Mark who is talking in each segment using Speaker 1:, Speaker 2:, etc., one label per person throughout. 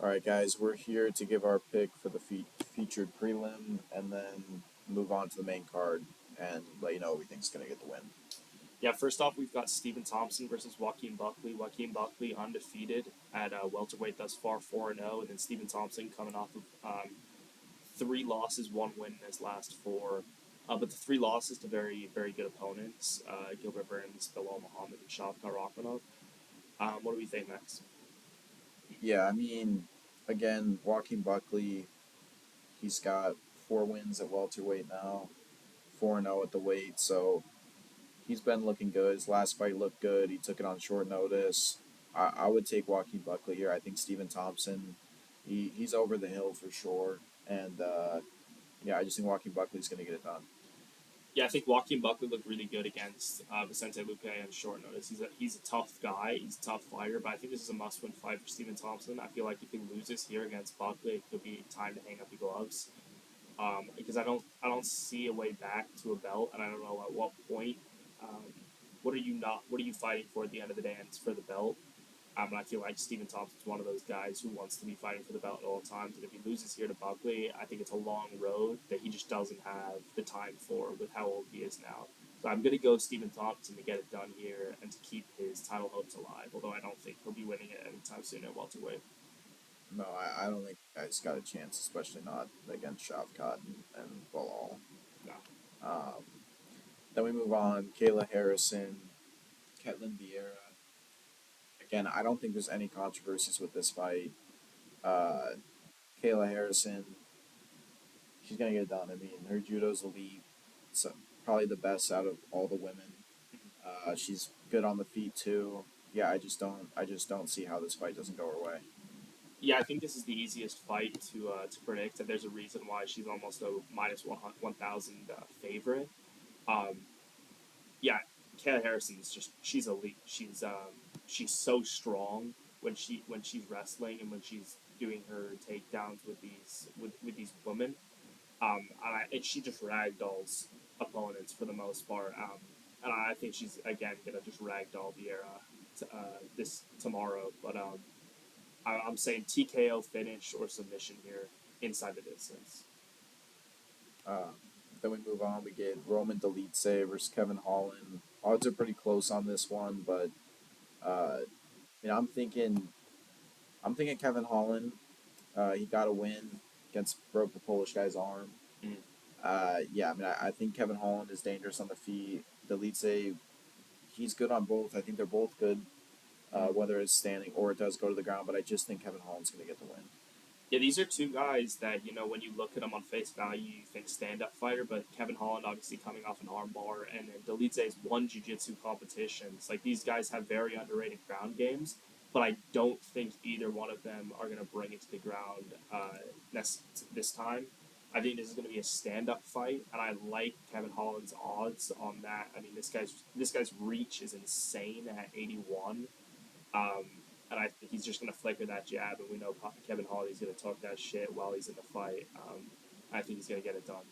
Speaker 1: All right, guys, we're here to give our pick for the featured prelim and then move on to the main card and let you know who we think's going to get the win.
Speaker 2: Yeah, first off, we've got Stephen Thompson versus Joaquin Buckley. Joaquin Buckley undefeated at welterweight thus far, 4-0, and then Stephen Thompson coming off of three losses, one win in his last four. But the three losses to very, very good opponents: Gilbert Burns, Bilal Muhammad, and Shavkat Rakhmonov. What do we think next?
Speaker 1: Yeah, I mean, again, Joaquin Buckley, he's got 4 wins at welterweight now, 4-0 at the weight, so he's been looking good. His last fight looked good. He took it on short notice. I would take Joaquin Buckley here. I think Stephen Thompson, he's over the hill for sure. And yeah, I just think Joaquin Buckley's going to get it done.
Speaker 2: Yeah, I think Joaquin Buckley looked really good against Vicente Luque on short notice. He's a tough guy. He's a tough fighter, but I think this is a must-win fight for Stephen Thompson. I feel like if he loses here against Buckley, it could be time to hang up the gloves. Because I don't see a way back to a belt, and I don't know at what point. Um, what are you fighting for at the end of the day? And it's for the belt. And I feel like Stephen Thompson's one of those guys who wants to be fighting for the belt at all times. And if he loses here to Buckley, I think it's a long road that he just doesn't have the time for with how old he is now. So I'm going to go Stephen Thompson to get it done here and to keep his title hopes alive. Although I don't think he'll be winning it anytime soon at welterweight.
Speaker 1: No, I don't think he's got a chance, especially not against Shavkat and Balal.
Speaker 2: No.
Speaker 1: Um, then we move on. Kayla Harrison, Ketlin Vieira. Again, I don't think there's any controversies with this fight. Uh, Kayla Harrison, she's gonna get it done. I mean, her judo's elite. So probably the best out of all the women. She's good on the feet too. Yeah, I just don't see how this fight doesn't go her way.
Speaker 2: Yeah, I think this is the easiest fight to predict, and there's a reason why she's almost a minus 1,000 favorite. Um, yeah, Kayla Harrison is just she's elite. She's so strong when she's wrestling and when she's doing her takedowns with these women. And she just ragdolls opponents for the most part. And I think she's again gonna just ragdoll Vieira this tomorrow. But I'm saying TKO finish or submission here inside the distance.
Speaker 1: Uh, then we move on. We get Roman Dolidze versus Kevin Holland. Odds are pretty close on this one, but uh, you know, I'm thinking Kevin Holland. He got a win against broke the Polish guy's arm.
Speaker 2: Mm.
Speaker 1: Yeah, I mean, I think Kevin Holland is dangerous on the feet. Dolidze, he's good on both. I think they're both good,
Speaker 2: Mm.
Speaker 1: whether it's standing or it does go to the ground. But I just think Kevin Holland's going to get the win.
Speaker 2: Yeah, these are two guys that when you look at them on face value, you think stand-up fighter. But Kevin Holland, obviously coming off an armbar, and then Dolidze's won jiu-jitsu competitions. Like these guys have very underrated ground games, but I don't think either one of them are going to bring it to the ground this time. I think this is going to be a stand-up fight, and I like Kevin Holland's odds on that. I mean, this guy's reach is insane at 81. Um, and I think he's just going to flicker that jab, and we know Kevin Holly's going to talk that shit while he's in the fight. I think he's going to get it done.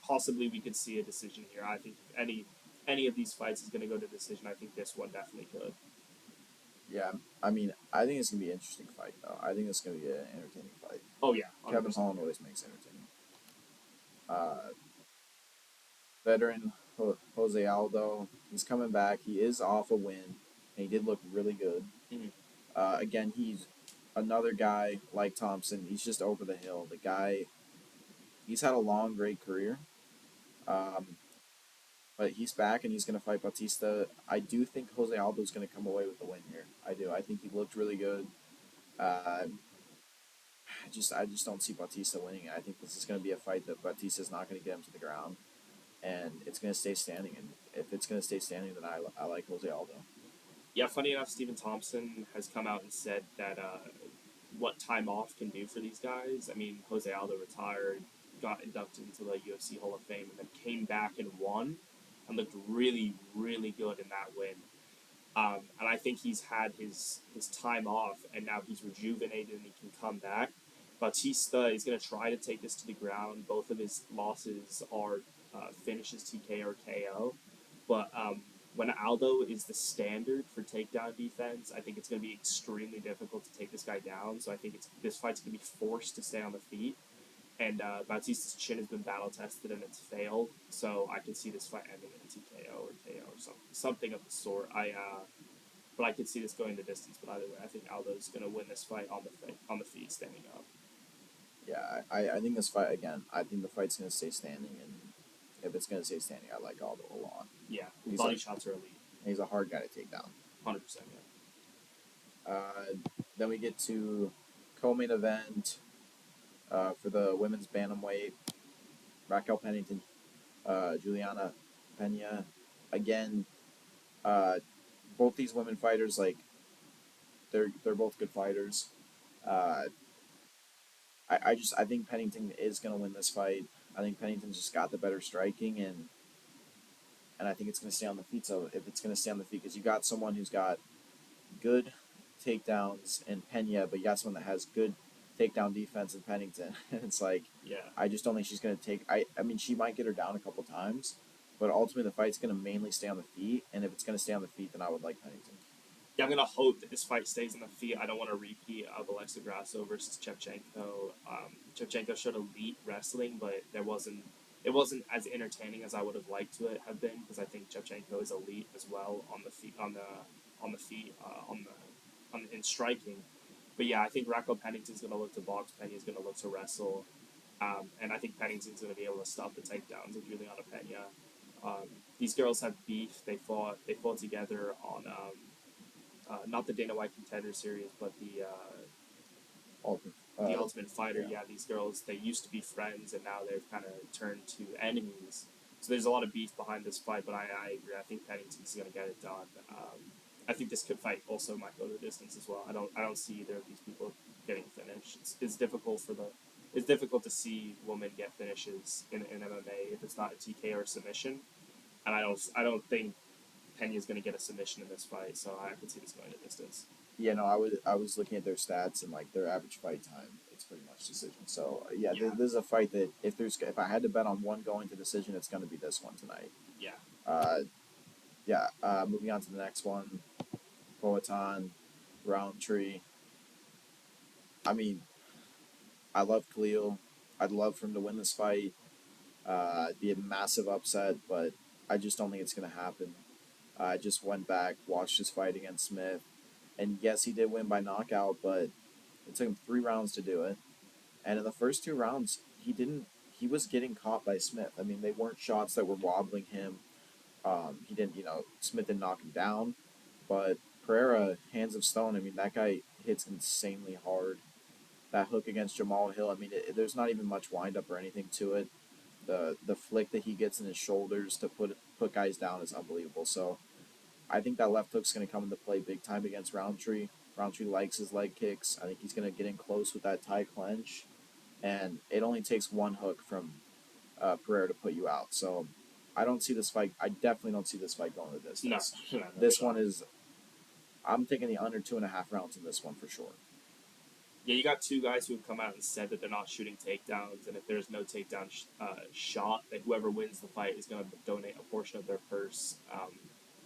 Speaker 2: Possibly we could see a decision here. I think if any of these fights is going to go to decision, I think this one definitely could.
Speaker 1: Yeah, I mean, I think it's going to be an interesting fight, though. I think it's going to be an entertaining fight.
Speaker 2: Oh yeah,
Speaker 1: Kevin
Speaker 2: 100%.
Speaker 1: Holland always makes entertaining. Uh, Veteran Jose Aldo, he's coming back. He is off a win, and he did look really good.
Speaker 2: Mm-hmm.
Speaker 1: Again, he's another guy like Thompson. He's just over the hill. The guy, he's had a long, great career. Um, but he's back and he's going to fight Batista. I do think Jose Aldo is going to come away with the win here. I do. I think he looked really good. Uh, I just don't see Batista winning. I think this is going to be a fight that Batista is not going to get him to the ground, and it's going to stay standing. And if it's going to stay standing, then I like Jose Aldo.
Speaker 2: Yeah, funny enough, Stephen Thompson has come out and said that what time off can do for these guys. I mean, Jose Aldo retired, got inducted into the UFC Hall of Fame, and then came back and won, and looked really, really good in that win. And I think he's had his time off, and now he's rejuvenated and he can come back. Batista is going to try to take this to the ground. Both of his losses are finishes TK or KO, but when Aldo is the standard for takedown defense, I think it's going to be extremely difficult to take this guy down. So I think this fight's going to be forced to stay on the feet. And Bautista's chin has been battle tested and it's failed, so I could see this fight ending in a TKO or KO or something of the sort. But I could see this going the distance. But either way, I think Aldo's going to win this fight on the feet, standing up.
Speaker 1: Yeah, I think this fight again. I think the fight's gonna stay standing, and if it's gonna stay standing, I like Aldo a lot.
Speaker 2: Yeah,
Speaker 1: He's
Speaker 2: body
Speaker 1: a,
Speaker 2: shots are elite,
Speaker 1: he's a hard guy to take down.
Speaker 2: 100%.
Speaker 1: Then we get to co-main event for the women's bantamweight. Raquel Pennington, Juliana Pena. Again, uh, both these women fighters, like they're both good fighters. Uh, I think Pennington is gonna win this fight. I think Pennington's just got the better striking, and I think it's gonna stay on the feet. So if it's gonna stay on the feet, because you got someone who's got good takedowns in Pena, but you got someone that has good takedown defense in Pennington. And it's like,
Speaker 2: Yeah.
Speaker 1: I just don't think she's going to take. I mean, she might get her down a couple times, but ultimately the fight's going to mainly stay on the feet. And if it's going to stay on the feet, then I would like Pennington.
Speaker 2: Yeah, I'm gonna hope that this fight stays on the feet. I don't want to repeat of Alexa Grasso versus Shevchenko. Shevchenko showed elite wrestling, but it wasn't as entertaining as I would have liked to it have been, because I think Shevchenko is elite as well on the feet, in striking. But yeah, I think Raquel Pennington's gonna look to box. Penya's gonna look to wrestle, and I think Pennington's gonna be able to stop the takedowns of Juliana Pena. These girls have beef. They fought together on. Not the Dana White Contender Series, but
Speaker 1: Ultimate,
Speaker 2: the Ultimate Fighter.
Speaker 1: yeah.
Speaker 2: Yeah, these girls, they used to be friends, and now they've kind of turned to enemies. So there's a lot of beef behind this fight, but I agree. I think Pennington's going to get it done. I think this could fight also might go the distance as well. I don't see either of these people getting finished. It's difficult it's difficult to see women get finishes in MMA if it's not a TK or a submission, and I don't think Penya's going to get a submission in this fight, so I could see this going the distance.
Speaker 1: Yeah, no, I was looking at their stats and like their average fight time. It's pretty much decision. So yeah,
Speaker 2: Yeah.
Speaker 1: this is a fight that if I had to bet on one going to decision, it's going to be this one tonight.
Speaker 2: Yeah.
Speaker 1: Yeah. Moving on to the next one, Poatan, Roundtree. I mean, I love Khalil. I'd love for him to win this fight. It'd be a massive upset, but I just don't think it's going to happen. I just went back, watched his fight against Smith, and yes, he did win by knockout, but it took him 3 rounds to do it. And in the first 2 rounds, he didn't. He was getting caught by Smith. I mean, they weren't shots that were wobbling him. He didn't. Smith didn't knock him down, but Pereira, hands of stone. I mean, that guy hits insanely hard. That hook against Jamal Hill. I mean, there's not even much wind up or anything to it. The flick that he gets in his shoulders to put guys down is unbelievable. So I think that left hook's going to come into play big time against Roundtree. Roundtree likes his leg kicks. I think he's going to get in close with that tie clench, and it only takes one hook from Pereira to put you out. So I don't see this fight. I definitely don't see this fight going the distance.
Speaker 2: No,
Speaker 1: This one is. I'm taking the under 2.5 rounds in this one for sure.
Speaker 2: Yeah, you got two guys who have come out and said that they're not shooting takedowns, and if there's no takedown shot, that whoever wins the fight is going to donate a portion of their purse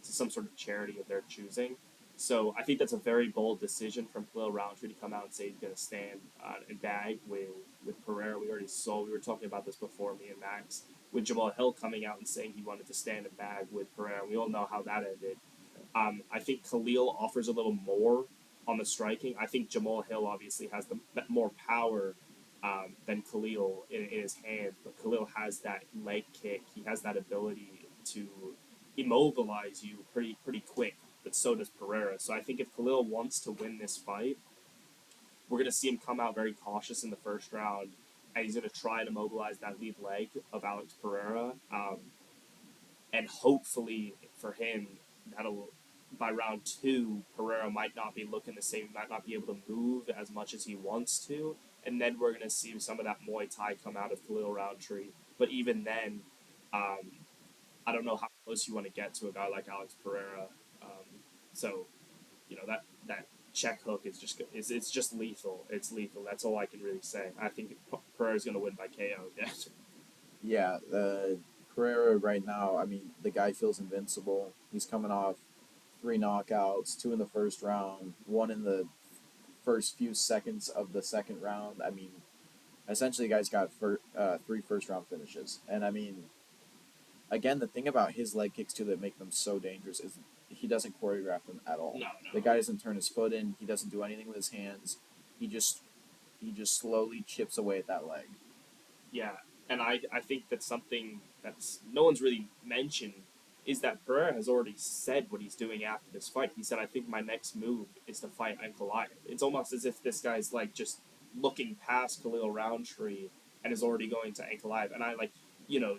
Speaker 2: to some sort of charity of their choosing. So I think that's a very bold decision from Khalil Roundtree to come out and say he's going to stand and bag with Pereira. We were talking about this before, me and Max, with Jamal Hill coming out and saying he wanted to stand and bag with Pereira. We all know how that ended. I think Khalil offers a little more on the striking. I think Jamal Hill obviously has the more power than Khalil in his hands, but Khalil has that leg kick. He has that ability to immobilize you pretty quick, but so does Pereira. So I think if Khalil wants to win this fight, we're going to see him come out very cautious in the first round, and he's going to try to mobilize that lead leg of Alex Pereira. And hopefully for him, that'll by round 2, Pereira might not be looking the same, might not be able to move as much as he wants to, and then we're going to see some of that Muay Thai come out of Khalil Roundtree. But even then, I don't know how close you want to get to a guy like Alex Pereira. So, that check hook is it's just lethal. It's lethal. That's all I can really say. I think Pereira's going to win by KO again.
Speaker 1: Yeah, Pereira right now. I mean, the guy feels invincible. He's coming off 3 knockouts, 2 in the first round, 1 in the first few seconds of the second round. I mean, essentially, the guy's got 3 first-round finishes. And I mean, again, the thing about his leg kicks too that make them so dangerous is he doesn't choreograph them at all.
Speaker 2: No,
Speaker 1: The
Speaker 2: no.
Speaker 1: guy doesn't turn his foot in. He doesn't do anything with his hands. He just slowly chips away at that leg.
Speaker 2: Yeah, and I think that's something that's no one's really mentioned is that Pereira has already said what he's doing after this fight. He said, "I think my next move is to fight Ankalaev." It's almost as if this guy's like just looking past Khalil Roundtree and is already going to Ankalaev. And I like,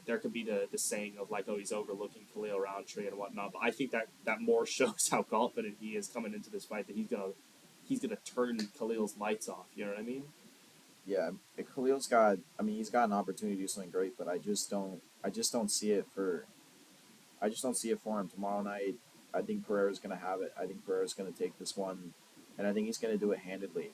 Speaker 2: there could be the saying of like, "Oh, he's overlooking Khalil Roundtree and whatnot." But I think that more shows how confident he is coming into this fight that he's gonna turn Khalil's lights off. You know what I mean?
Speaker 1: Yeah, Khalil's got. I mean, he's got an opportunity to do something great, but I just don't. See it for. I just don't see it for him tomorrow night. I think Pereira's going to have it. I think Pereira's going to take this one, and I think he's going to do it handedly.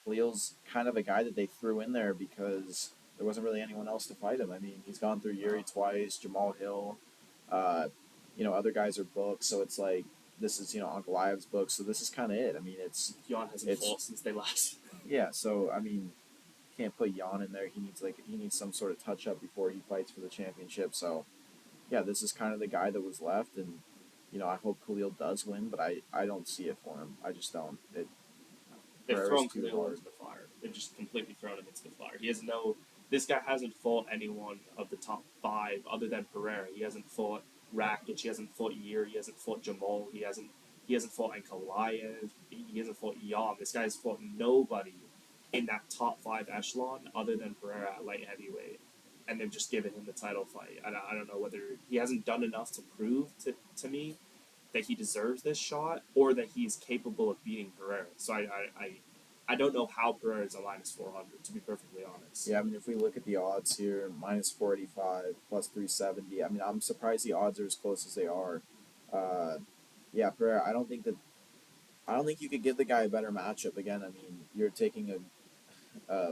Speaker 1: Khalil's kind of a guy that they threw in there because there wasn't really anyone else to fight him. I mean, he's gone through Yuri twice, Jamal Hill. Uh, other guys are booked, so it's like this is Uncle Live's book, so this is kind of it. I mean,
Speaker 2: Jan hasn't fought since they last.
Speaker 1: yeah. So I mean, can't put Jan in there. He needs some sort of touch up before he fights for the championship. So yeah, this is kind of the guy that was left, and I hope Khalil does win, but I don't see it for him. I just don't.
Speaker 2: They've
Speaker 1: Pereira's
Speaker 2: thrown
Speaker 1: too
Speaker 2: Khalil
Speaker 1: hard.
Speaker 2: into the fire. They've just completely thrown him into the fire. He has no. This guy hasn't fought anyone of the top 5 other than Pereira. He hasn't fought Rakic. He hasn't fought Yuri. He hasn't fought Jamal. He hasn't fought Ankalaev. He hasn't fought Yam. This guy's fought nobody in that top 5 echelon other than Pereira at light heavyweight. And they've just given him the title fight. I don't know whether he hasn't done enough to prove to me that he deserves this shot or that he's capable of beating Pereira. So I don't know how Pereira is a minus 400, to be perfectly honest.
Speaker 1: Yeah, I mean, if we look at the odds here, minus 485, plus 370. I mean, I'm surprised the odds are as close as they are. Uh, yeah, Pereira. I don't think you could give the guy a better matchup. Again, I mean, you're taking a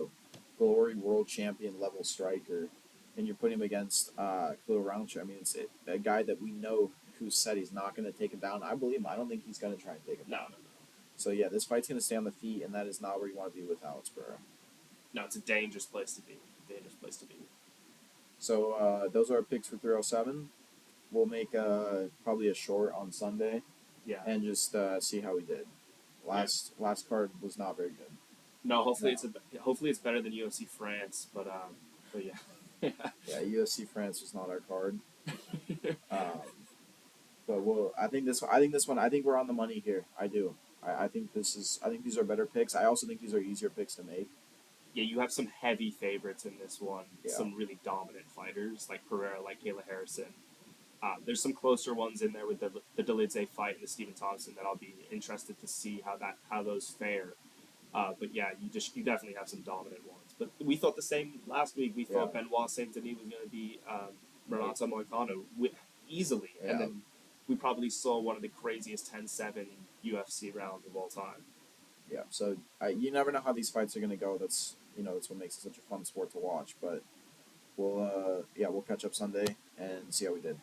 Speaker 1: glory world champion level striker, and you're putting him against Khalil Roundtree. I mean, it's a guy that we know who said he's not going to take him down. I believe him. I don't think he's going to try and take him
Speaker 2: No,
Speaker 1: down.
Speaker 2: no, no.
Speaker 1: So yeah, this fight's going to stay on the feet, and that is not where you want to be with Alex Pereira.
Speaker 2: No, it's a dangerous place to be. Dangerous place to be.
Speaker 1: So those are our picks for 307. We'll make probably a short on Sunday
Speaker 2: Yeah.
Speaker 1: and just see how we did. Last card was not very good.
Speaker 2: No, hopefully it's better than UFC France, but yeah.
Speaker 1: Yeah, UFC France was not our card. But I think this one. I think we're on the money here. I do. I think these are better picks. I also think these are easier picks to make.
Speaker 2: Yeah, you have some heavy favorites in this one.
Speaker 1: Yeah.
Speaker 2: Some really dominant fighters like Pereira, like Kayla Harrison. There's some closer ones in there with the Dolidze fight and the Stephen Thompson that I'll be interested to see how those fare. But yeah, you definitely have some dominant ones. But we thought the same last week. We thought Benoit Saint Denis was going to be Renato Moicano easily, and then we probably saw one of the craziest 10-7 UFC rounds of all time.
Speaker 1: Yeah, so you never know how these fights are going to go. That's what makes it such a fun sport to watch. But we'll catch up Sunday and see how we did.